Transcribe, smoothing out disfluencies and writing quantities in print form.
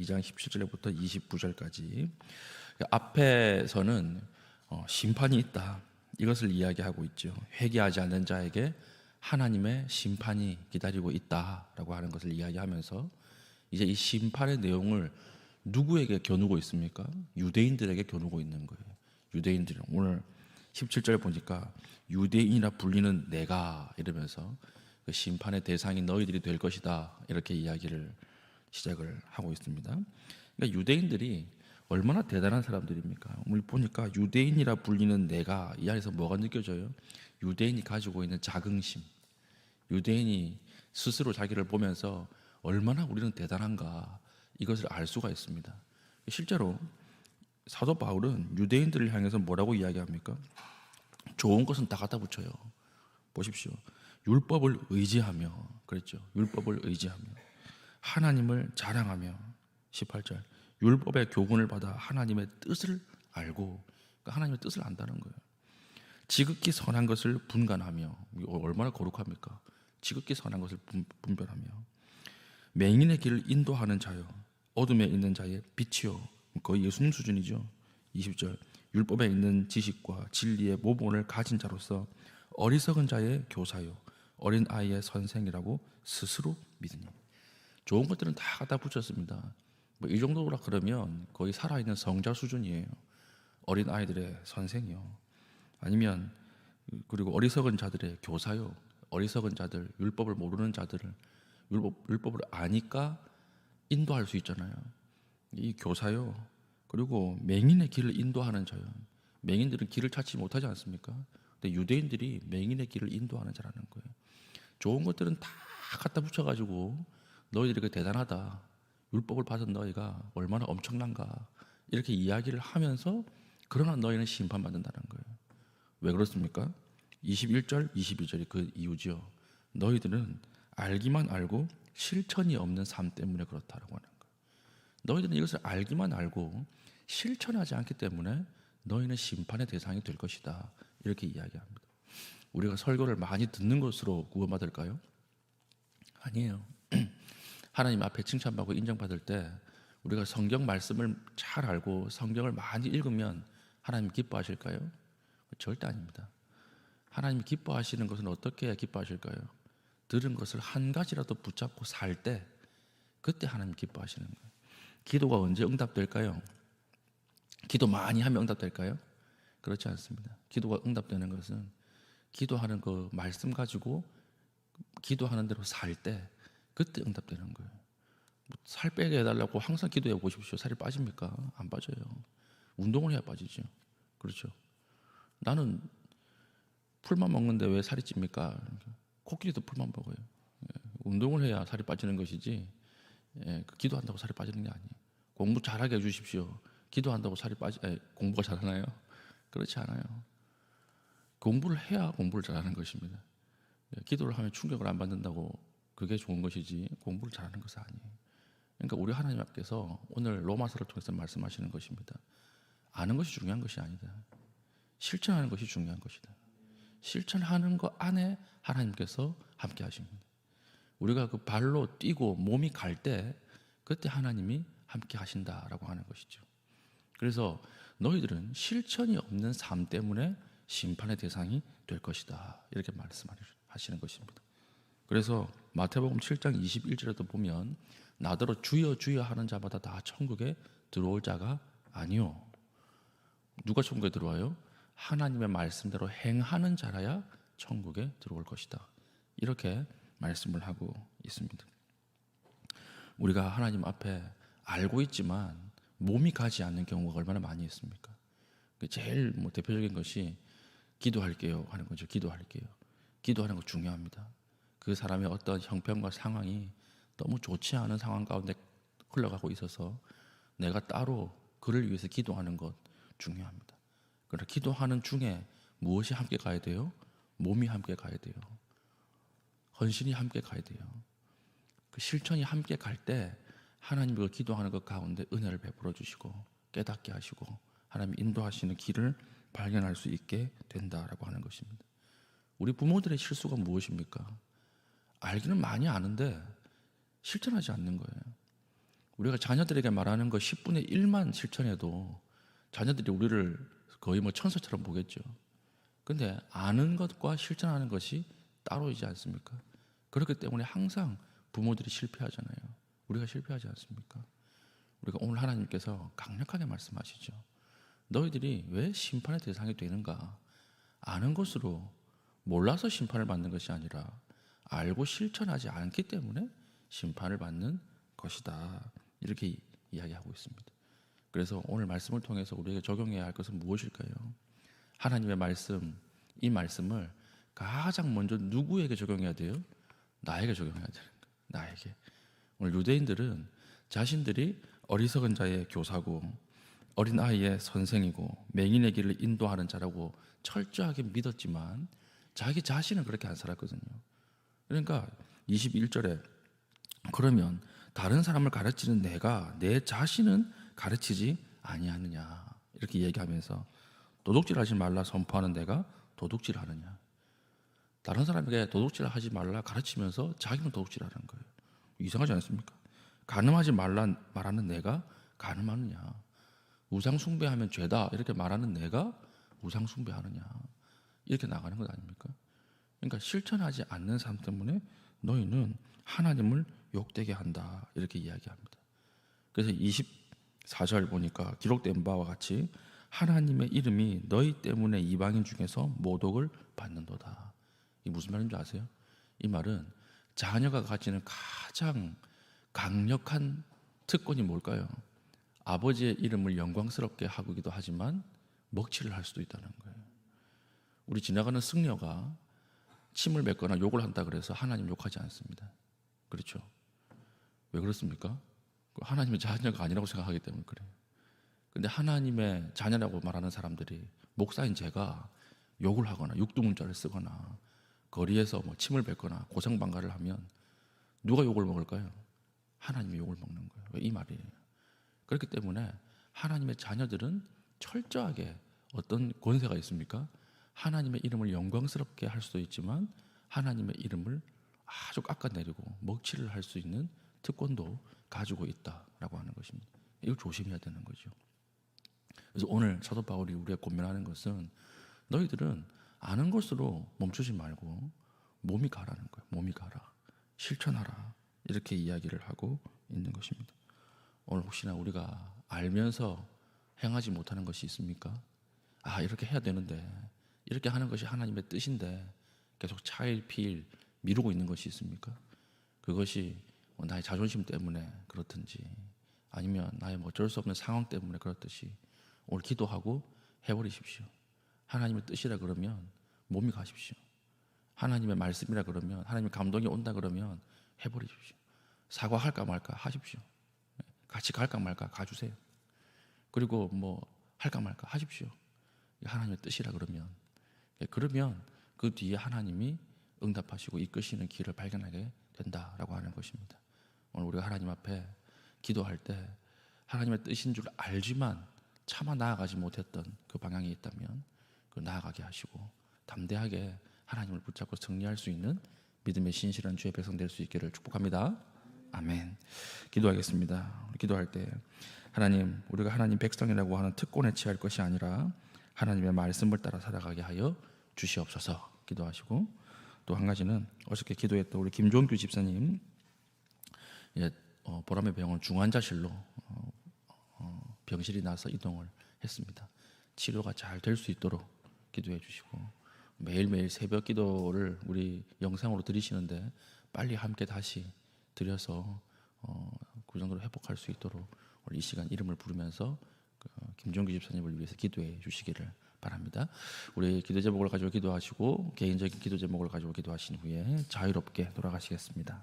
2장 17절부터 29절까지 앞에서는 심판이 있다, 이것을 이야기하고 있죠. 회개하지 않는 자에게 하나님의 심판이 기다리고 있다라고 하는 것을 이야기하면서 이제 이 심판의 내용을 누구에게 겨누고 있습니까? 유대인들에게 겨누고 있는 거예요. 유대인들은 오늘 17절 보니까 유대인이라 불리는 내가 이러면서 그 심판의 대상이 너희들이 될 것이다, 이렇게 이야기를 시작을 하고 있습니다. 그러니까 유대인들이 얼마나 대단한 사람들입니까? 오늘 보니까 유대인이라 불리는 내가, 이 안에서 뭐가 느껴져요? 유대인이 가지고 있는 자긍심, 유대인이 스스로 자기를 보면서 얼마나 우리는 대단한가, 이것을 알 수가 있습니다. 실제로 사도 바울은 유대인들을 향해서 뭐라고 이야기합니까? 좋은 것은 다 갖다 붙여요. 보십시오. 율법을 의지하며, 그랬죠. 율법을 의지하며 하나님을 자랑하며, 18절 율법의 교훈을 받아 하나님의 뜻을 알고, 그러니까 하나님의 뜻을 안다는 거예요. 지극히 선한 것을 분간하며, 얼마나 거룩합니까? 지극히 선한 것을 분별하며 맹인의 길을 인도하는 자요, 어둠에 있는 자의 빛이요. 거의 예수님 수준이죠. 20절 율법에 있는 지식과 진리의 모본을 가진 자로서 어리석은 자의 교사요, 어린 아이의 선생이라고 스스로 믿으니. 좋은 것들은 다 갖다 붙였습니다. 이 정도라 그러면 거의 살아있는 성자 수준이에요. 어린 아이들의 선생이요, 아니면 그리고 어리석은 자들의 교사요, 어리석은 자들, 율법을 모르는 자들을 율법을 아니까 인도할 수 있잖아요. 이 교사요, 그리고 맹인의 길을 인도하는 자요. 맹인들은 길을 찾지 못하지 않습니까? 근데 유대인들이 맹인의 길을 인도하는 자라는 거예요. 좋은 것들은 다 갖다 붙여가지고 너희들이 대단하다, 율법을 받은 너희가 얼마나 엄청난가, 이렇게 이야기를 하면서 그러나 너희는 심판받는다는 거예요. 왜 그렇습니까? 21절, 22절이 그 이유죠. 너희들은 알기만 알고 실천이 없는 삶 때문에 그렇다라고 하는 거예요. 너희들은 이것을 알기만 알고 실천하지 않기 때문에 너희는 심판의 대상이 될 것이다, 이렇게 이야기합니다. 우리가 설교를 많이 듣는 것으로 구원받을까요? 아니에요. 하나님 앞에 칭찬받고 인정받을 때 우리가 성경 말씀을 잘 알고 성경을 많이 읽으면 하나님 기뻐하실까요? 절대 아닙니다. 하나님이 기뻐하시는 것은 어떻게 해야 기뻐하실까요? 들은 것을 한 가지라도 붙잡고 살 때, 그때 하나님 기뻐하시는 거예요. 기도가 언제 응답될까요? 기도 많이 하면 응답될까요? 그렇지 않습니다. 기도가 응답되는 것은 기도하는 그 말씀 가지고 기도하는 대로 살 때, 그때 응답되는 거예요. 살 빼게 해달라고 항상 기도해 보십시오. 살이 빠집니까? 안 빠져요. 운동을 해야 빠지죠. 그렇죠. 나는 풀만 먹는데 왜 살이 찝니까? 코끼리도 풀만 먹어요. 운동을 해야 살이 빠지는 것이지, 기도한다고 살이 빠지는 게 아니에요. 공부 잘하게 해주십시오. 기도한다고 살이 공부가 잘하나요? 그렇지 않아요. 공부를 해야 공부를 잘하는 것입니다. 기도를 하면 충격을 안 받는다고 그게 좋은 것이지 공부를 잘하는 것은 아니에요. 그러니까 우리 하나님 앞에서 오늘 로마서를 통해서 말씀하시는 것입니다. 아는 것이 중요한 것이 아니다. 실천하는 것이 중요한 것이다. 실천하는 것 안에 하나님께서 함께 하십니다. 우리가 그 발로 뛰고 몸이 갈 때, 그때 하나님이 함께 하신다라고 하는 것이죠. 그래서 너희들은 실천이 없는 삶 때문에 심판의 대상이 될 것이다, 이렇게 말씀하시는 것입니다. 그래서 마태복음 7장 21절에도 보면 나더러 주여 주여 하는 자마다 다 천국에 들어올 자가 아니요. 누가 천국에 들어와요? 하나님의 말씀대로 행하는 자라야 천국에 들어올 것이다, 이렇게 말씀을 하고 있습니다. 우리가 하나님 앞에 알고 있지만 몸이 가지 않는 경우가 얼마나 많이 있습니까? 제일 대표적인 것이 기도할게요 하는 거죠. 기도할게요. 기도하는 거 중요합니다. 그 사람의 어떤 형편과 상황이 너무 좋지 않은 상황 가운데 흘러가고 있어서 내가 따로 그를 위해서 기도하는 것 중요합니다. 그러나 기도하는 중에 무엇이 함께 가야 돼요? 몸이 함께 가야 돼요. 헌신이 함께 가야 돼요. 그 실천이 함께 갈 때 하나님이 그 기도하는 것 가운데 은혜를 베풀어 주시고 깨닫게 하시고 하나님 인도하시는 길을 발견할 수 있게 된다라고 하는 것입니다. 우리 부모들의 실수가 무엇입니까? 알기는 많이 아는데 실천하지 않는 거예요. 우리가 자녀들에게 말하는 거 10분의 1만 실천해도 자녀들이 우리를 거의 뭐 천사처럼 보겠죠. 근데 아는 것과 실천하는 것이 따로이지 않습니까? 그렇기 때문에 항상 부모들이 실패하잖아요. 우리가 실패하지 않습니까? 우리가 오늘 하나님께서 강력하게 말씀하시죠. 너희들이 왜 심판의 대상이 되는가? 아는 것으로 몰라서 심판을 받는 것이 아니라 알고 실천하지 않기 때문에 심판을 받는 것이다. 이렇게 이야기하고 있습니다. 그래서 오늘 말씀을 통해서 우리에게 적용해야 할 것은 무엇일까요? 하나님의 말씀, 이 말씀을 가장 먼저 누구에게 적용해야 돼요? 나에게 적용해야 되는 거예요. 나에게. 오늘 유대인들은 자신들이 어리석은 자의 교사고 어린 아이의 선생이고 맹인의 길을 인도하는 자라고 철저하게 믿었지만 자기 자신은 그렇게 안 살았거든요. 그러니까 21절에 그러면 다른 사람을 가르치는 내가 내 자신은 가르치지 아니하느냐 이렇게 얘기하면서 도둑질하지 말라 선포하는 내가 도둑질하느냐. 다른 사람에게 도둑질하지 말라 가르치면서 자기는 도둑질하는 거예요. 이상하지 않습니까? 간음하지 말라 말하는 내가 간음하느냐. 우상 숭배하면 죄다 이렇게 말하는 내가 우상 숭배하느냐. 이렇게 나가는 것 아닙니까? 그러니까 실천하지 않는 삶 때문에 너희는 하나님을 욕되게 한다 이렇게 이야기합니다. 그래서 24절 보니까 기록된 바와 같이 하나님의 이름이 너희 때문에 이방인 중에서 모독을 받는도다. 이게 무슨 말인지 아세요? 이 말은 자녀가 가지는 가장 강력한 특권이 뭘까요? 아버지의 이름을 영광스럽게 하기도 하지만 먹칠을 할 수도 있다는 거예요. 우리 지나가는 승려가 침을 뱉거나 욕을 한다 그래서 하나님 욕하지 않습니다. 그렇죠? 왜 그렇습니까? 하나님의 자녀가 아니라고 생각하기 때문에 그래요. 근데 하나님의 자녀라고 말하는 사람들이 목사인 제가 욕을 하거나 육두문자를 쓰거나 거리에서 뭐 침을 뱉거나 고성방가를 하면 누가 욕을 먹을까요? 하나님이 욕을 먹는 거예요. 왜 이 말이에요? 그렇기 때문에 하나님의 자녀들은 철저하게 어떤 권세가 있습니까? 하나님의 이름을 영광스럽게 할 수도 있지만 하나님의 이름을 아주 깎아내리고 먹칠을 할 수 있는 특권도 가지고 있다라고 하는 것입니다. 이걸 조심해야 되는 거죠. 그래서 오늘 사도 바울이 우리가 고민하는 것은 너희들은 아는 것으로 멈추지 말고 몸이 가라는 거예요. 몸이 가라. 실천하라. 이렇게 이야기를 하고 있는 것입니다. 오늘 혹시나 우리가 알면서 행하지 못하는 것이 있습니까? 아, 이렇게 해야 되는데 이렇게 하는 것이 하나님의 뜻인데 계속 차일피일 미루고 있는 것이 있습니까? 그것이 나의 자존심 때문에 그렇든지 아니면 나의 어쩔 수 없는 상황 때문에 그렇듯이 오늘 기도하고 해버리십시오. 하나님의 뜻이라 그러면 몸이 가십시오. 하나님의 말씀이라 그러면 하나님의 감동이 온다 그러면 해버리십시오. 사과할까 말까 하십시오. 같이 갈까 말까 가주세요. 그리고 뭐 할까 말까 하십시오. 하나님의 뜻이라 그러면 그 뒤에 하나님이 응답하시고 이끄시는 길을 발견하게 된다라고 하는 것입니다. 오늘 우리가 하나님 앞에 기도할 때 하나님의 뜻인 줄 알지만 차마 나아가지 못했던 그 방향이 있다면 그 나아가게 하시고 담대하게 하나님을 붙잡고 승리할 수 있는 믿음의 신실한 주의 백성 될 수 있기를 축복합니다. 아멘. 기도하겠습니다. 기도할 때 하나님, 우리가 하나님 백성이라고 하는 특권에 취할 것이 아니라 하나님의 말씀을 따라 살아가게 하여 주시옵소서 기도하시고, 또 한 가지는 어저께 기도했던 우리 김종규 집사님 보람의 병원 중환자실로 병실이 나서 이동을 했습니다. 치료가 잘 될 수 있도록 기도해 주시고, 매일매일 새벽 기도를 우리 영상으로 드리시는데 빨리 함께 다시 드려서 그 정도로 회복할 수 있도록 오늘 이 시간 이름을 부르면서 김종규 집사님을 위해서 기도해 주시기를 바랍니다. 우리 기도 제목을 가지고 기도하시고 개인적인 기도 제목을 가지고 기도하신 후에 자유롭게 돌아가시겠습니다.